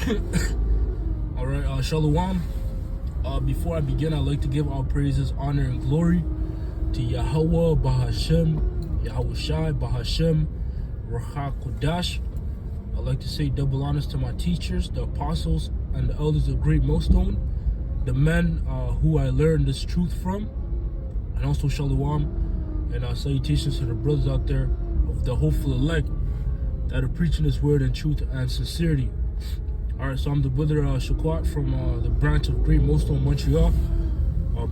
All right, Shalom. Before I begin, I'd like to give all praises, honor, and glory to Yahweh Bahashem, Yahweh Shai Bahashem, Ruach Kodash. I'd like to say double honors to my teachers, the apostles, and the elders of Great Millstone, the men who I learned this truth from, and also Shalom, and salutations to the brothers out there of the hopeful elect that are preaching this word in truth and sincerity. All right, so I'm the brother Shaquat from the branch of Great Millstone, Montreal,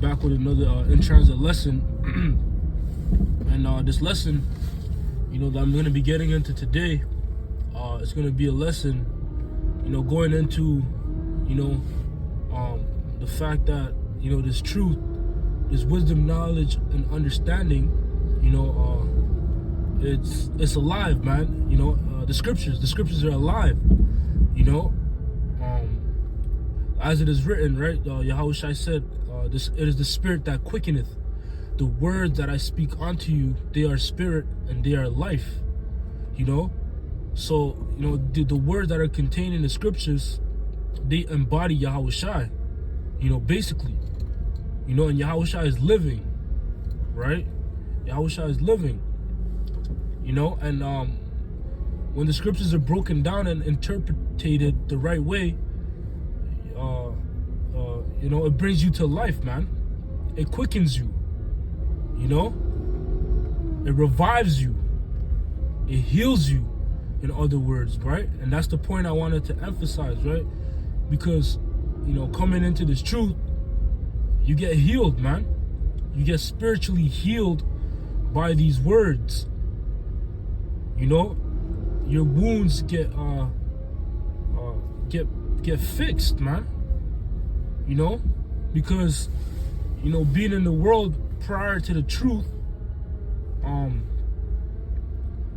back with another in-transit lesson. And this lesson, that I'm going to be getting into today, it's going to be a lesson, going into, the fact that, this truth, this wisdom, knowledge, and understanding, it's alive, man. The scriptures are alive, as it is written, right? Yahweh Shai said, it is the spirit that quickeneth. The words that I speak unto you, they are spirit and they are life, So, the words that are contained in the scriptures, they embody Yahweh Shai, basically, and Yahweh Shai is living, right? Yahweh Shai is living, and when the scriptures are broken down and interpreted the right way, it brings you to life, man. It quickens you, it revives you, it heals you, in other words, right? And that's the point I wanted to emphasize, right? Because, coming into this truth, you get healed, man. You get spiritually healed by these words. Your wounds get fixed, man. Because being in the world prior to the truth,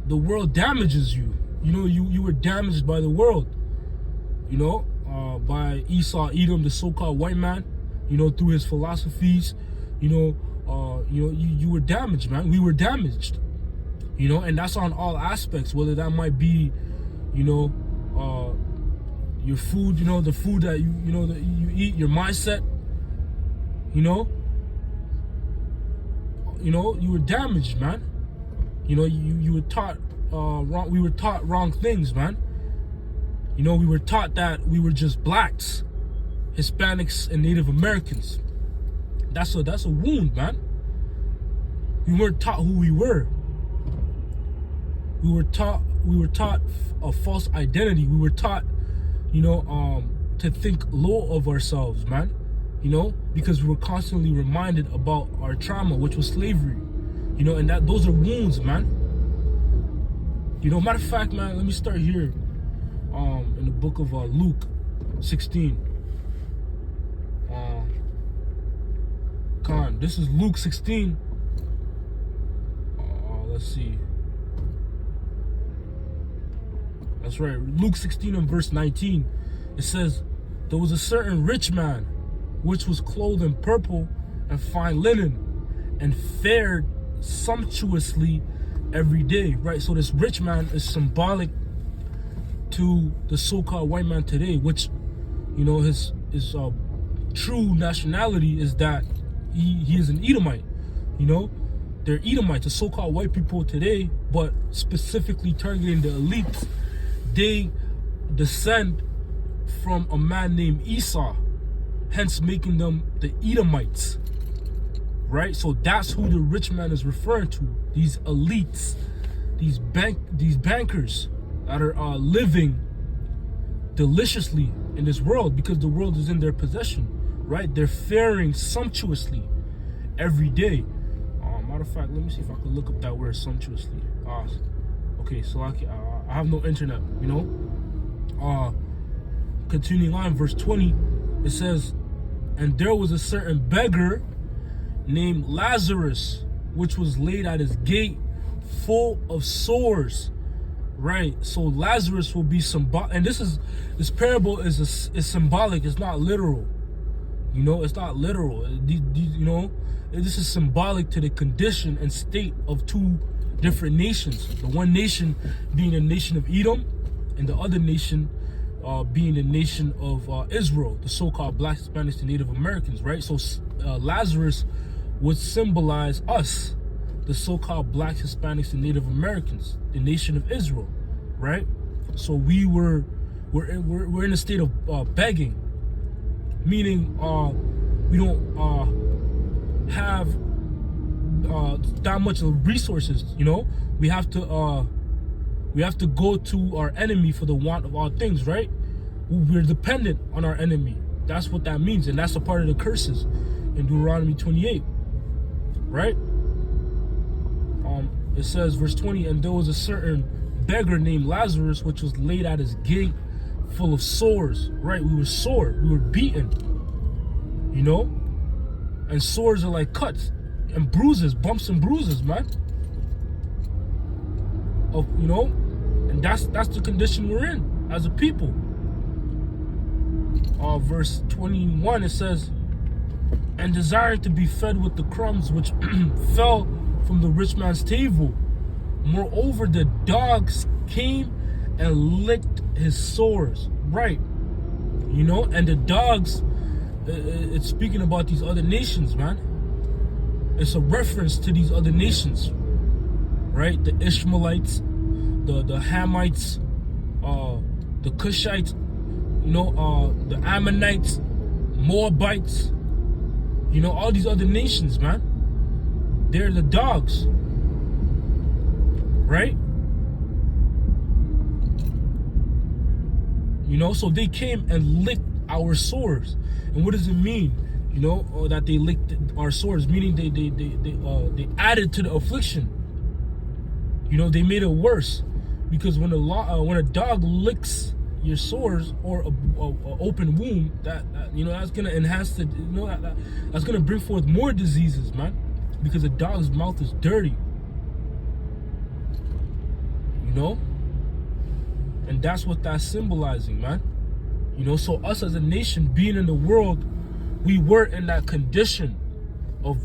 the world damages you. You were damaged by the world. By Esau, Edom, the so-called white man. Through his philosophies. You were damaged, man. We were damaged. And that's on all aspects, whether that might be, your food, the food that that you eat, your mindset, you were damaged, man. You were taught wrong. We were taught wrong things, man. We were taught that we were just blacks, Hispanics, and Native Americans. That's a wound, man. We weren't taught who we were. We were taught a false identity. We were taught, to think low of ourselves, man. Because we were constantly reminded about our trauma, which was slavery. And those are wounds, man. Matter of fact, man, let me start here. In the book of Luke 16. This is Luke 16. Let's see. That's right. Luke 16 and verse 19. It says, there was a certain rich man, which was clothed in purple and fine linen, and fared sumptuously every day. Right? So this rich man is symbolic to the so-called white man today, which, his true nationality is that he is an Edomite. They're Edomites, the so-called white people today, but specifically targeting the elites. They descend from a man named Esau, hence making them the Edomites, right? So that's who the rich man is referring to. These elites, these bankers that are living deliciously in this world because the world is in their possession, right? They're faring sumptuously every day. Matter of fact, let me see if I can look up that word sumptuously. Okay, so I have no internet, Continuing on, verse 20, it says, and there was a certain beggar named Lazarus, which was laid at his gate, full of sores. Right, so Lazarus will be symbolic, and this parable is symbolic. It's not literal. It's not literal. This is symbolic to the condition and state of two different nations. The one nation being the nation of Edom, and the other nation being the nation of Israel, the so-called Black, Hispanics, and Native Americans, right? So Lazarus would symbolize us, the so-called Black, Hispanics, and Native Americans, the nation of Israel, right? So we're in a state of begging, meaning we don't have that much of resources. We have to go to our enemy for the want of all things, right? We're dependent on our enemy. That's what that means, and that's a part of the curses in Deuteronomy 28, right? It says, verse 20, and there was a certain beggar named Lazarus, which was laid at his gate, full of sores, right? We were sore, we were beaten, and sores are like cuts and bruises, bumps and bruises, man. And that's the condition we're in as a people. Verse 21, it says, and desiring to be fed with the crumbs which fell from the rich man's table. Moreover, the dogs came and licked his sores, right? And the dogs, it's speaking about these other nations, man. It's a reference to these other nations, right? The Ishmaelites, the Hamites, the Cushites, the Ammonites, Moabites, all these other nations, man. They're the dogs, right? So they came and licked our sores. And what does it mean? That they licked our sores, meaning they added to the affliction. They made it worse, because when a dog licks your sores or a open wound, that's gonna enhance the, that's gonna bring forth more diseases, man, because a dog's mouth is dirty. And that's what that's symbolizing, man. So us as a nation being in the world, we were in that condition of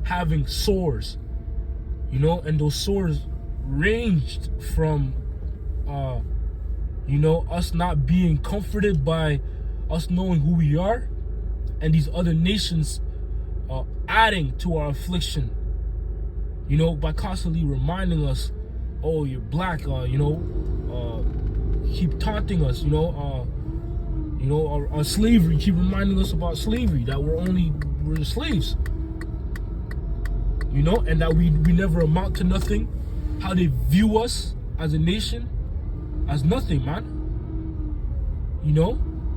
having sores, and those sores ranged from, us not being comforted by us knowing who we are, and these other nations adding to our affliction, by constantly reminding us, oh, you're black, keep taunting us, our slavery, keep reminding us about slavery, that we're slaves, and that we never amount to nothing, how they view us as a nation as nothing, man.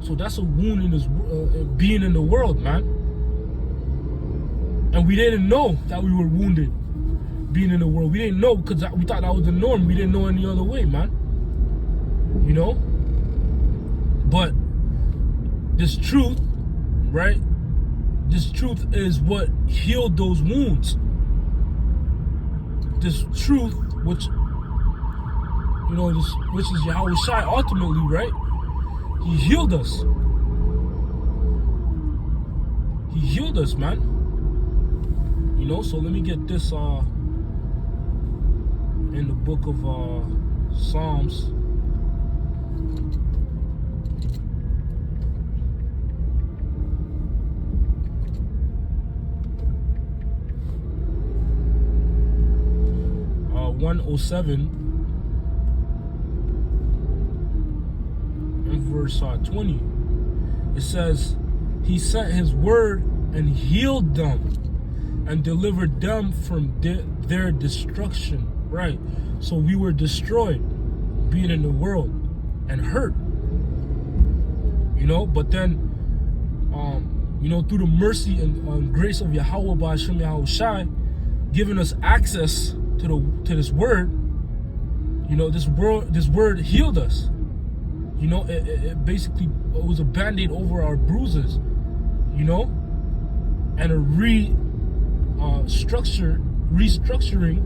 So that's a wound in this being in the world, man. And we didn't know that we were wounded being in the world. We didn't know, because we thought that was the norm. We didn't know any other way, man. But this truth, right? This truth is what healed those wounds. This truth, which is Yahweh Shai ultimately, right? He healed us. He healed us, man. So let me get this in the book of Psalms. Psalm 107 and verse 20. It says, he sent his word and healed them and delivered them from their destruction. Right? So we were destroyed being in the world and hurt. But then through the mercy and grace of Yahweh Ba'ashem Yahweh Shai, giving us access to this word, this word healed us. It basically was a band-aid over our bruises, and a restructuring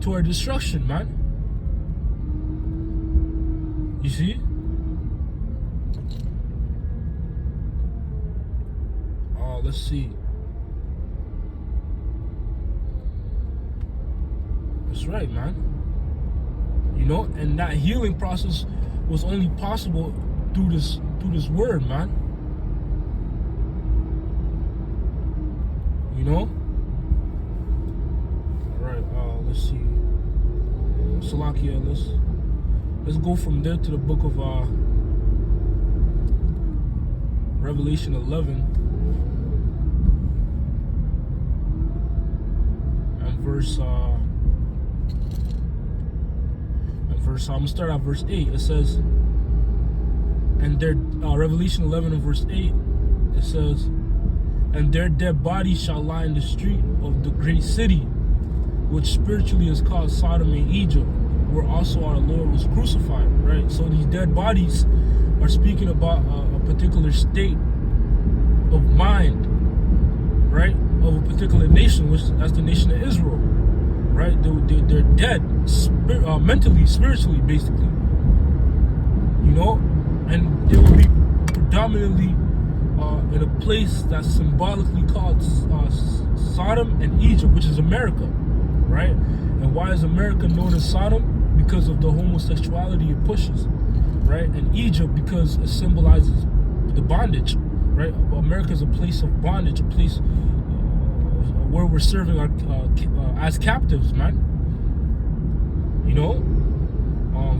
to our destruction, man. You see? Let's see. That's right, man. And that healing process was only possible through this word, man. You know? Alright, let's see. Salakia, let's go from there to the book of Revelation 11 and verse I'm gonna start at verse 8. It says, and their Revelation 11 and verse 8, it says, and their dead bodies shall lie in the street of the great city, which spiritually is called Sodom and Egypt, where also our Lord was crucified, right? So these dead bodies are speaking about a particular state of mind, right, of a particular nation, which that's the nation of Israel, right? They're dead, mentally, spiritually, basically, you know, and they will be predominantly in a place that's symbolically called Sodom and Egypt, which is America, right? And why is America known as Sodom? Because of the homosexuality it pushes, right? And Egypt because it symbolizes the bondage, right? America is a place of bondage, a place where we're serving our as captives, man. You know,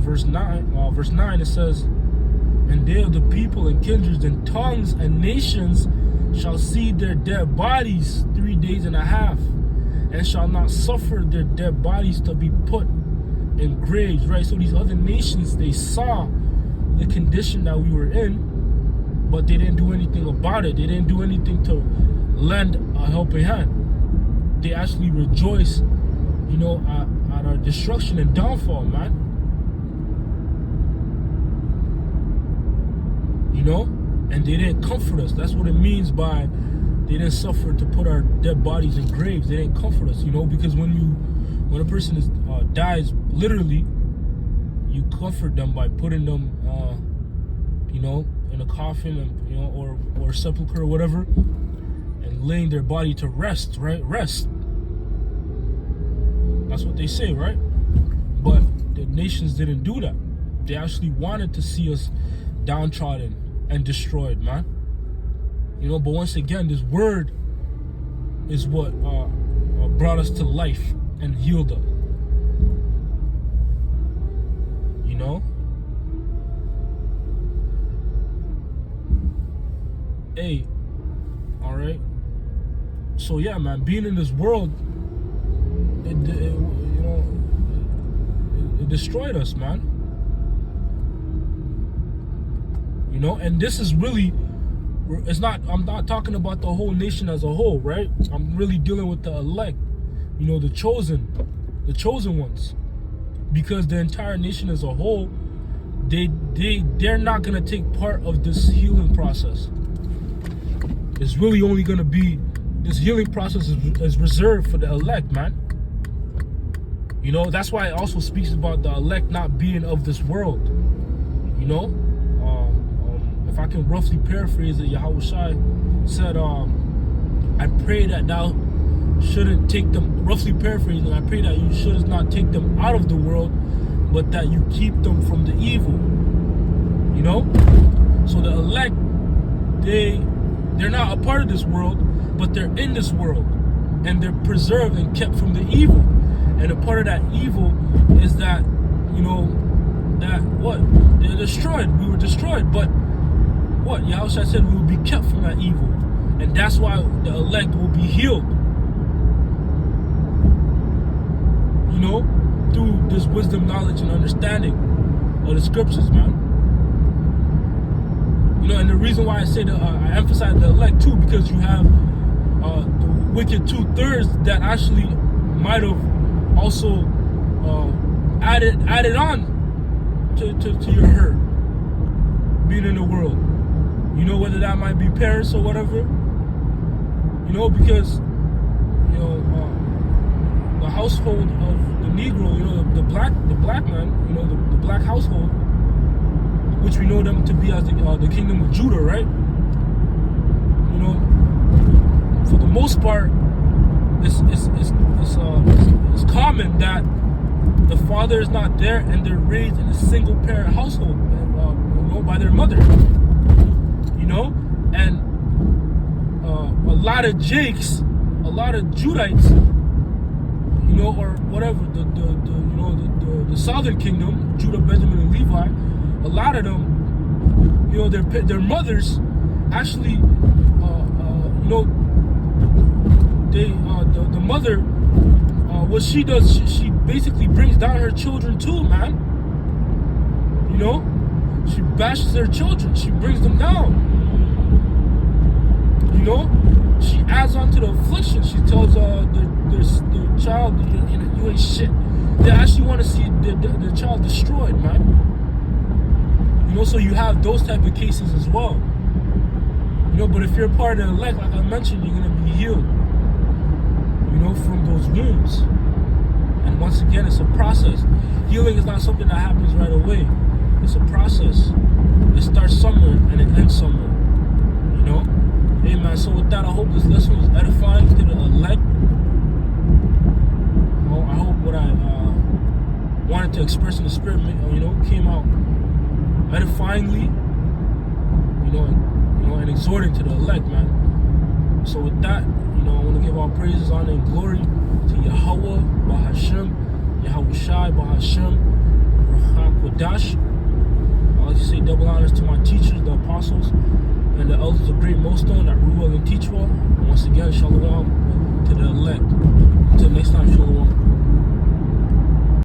verse 9 it says, and they of the people and kindreds and tongues and nations shall see their dead bodies 3 days and a half, and shall not suffer their dead bodies to be put in graves, right? So these other nations, they saw the condition that we were in, but they didn't do anything about it. They didn't do anything to lend a helping hand. They actually rejoice, you know, at our destruction and downfall, man. You know, and they didn't comfort us. That's what it means by they didn't suffer to put our dead bodies in graves. They didn't comfort us, you know, because when a person dies, literally, you comfort them by putting them, you know, in a coffin, and, you know, or sepulcher or whatever, and laying their body to rest, right? Rest. That's what they say, right? But the nations didn't do that. They actually wanted to see us downtrodden and destroyed, man. You know, but once again, this word is what brought us to life and healed us. You know? Hey, all right. So yeah, man, being in this world, it destroyed us, man. You know, and this is really, it's not, I'm not talking about the whole nation as a whole, right? I'm really dealing with the elect, you know, the chosen ones. Because the entire nation as a whole, they're not gonna take part of this healing process. It's really only gonna be, this healing process is reserved for the elect, man. You know, that's why it also speaks about the elect not being of this world. You know, if I can roughly paraphrase it, Yahweh Shai said, I pray that thou shouldn't take them, roughly paraphrasing, I pray that you should not take them out of the world, but that you keep them from the evil. You know? So the elect, they're not a part of this world, but they're in this world, and they're preserved and kept from the evil. And a part of that evil is that, you know, that what? They're destroyed. We were destroyed, but what? Yahushua said we will be kept from that evil. And that's why the elect will be healed. You know, through this wisdom, knowledge, and understanding of the scriptures, man. You know, and the reason why I say that I emphasize the elect too, because you have the wicked 2/3 that actually might have also added on to your hurt being in the world. You know, whether that might be parents or whatever. You know, because you know the household of the Negro, you know, the black man, you know, the black household, which we know them to be as the kingdom of Judah, right? You know, for the most part, it's common that the father is not there and they're raised in a single parent household. You know, by their mother. And a lot of Jakes, a lot of Judites, or whatever, the southern kingdom, Judah, Benjamin, and Levi, a lot of them, their mothers actually, the mother, what she does, she basically brings down her children too, man. She bashes their children. She brings them down. She adds on to the affliction. She tells the child, you ain't shit. They actually want to see the child destroyed, man. So you have those type of cases as well. But if you're part of the elect, like I mentioned, you're gonna be healed. From those wounds. And once again, it's a process. Healing is not something that happens right away. It's a process. It starts somewhere and it ends somewhere. Hey man, so with that, I hope this lesson was edifying to the elect. I hope what I wanted to express in the spirit, came out edifyingly, and exhorting to the elect, man. So with that, I want to give all praises, honor, and glory to Yahweh, Bahashem, Yahweh Shai, Bahashem, Ruach Kodash. I like to say double honors to my teachers, the apostles, and the elders of Great Millstone that rule and teach well. And once again, shalom to the elect. Until next time, shalom.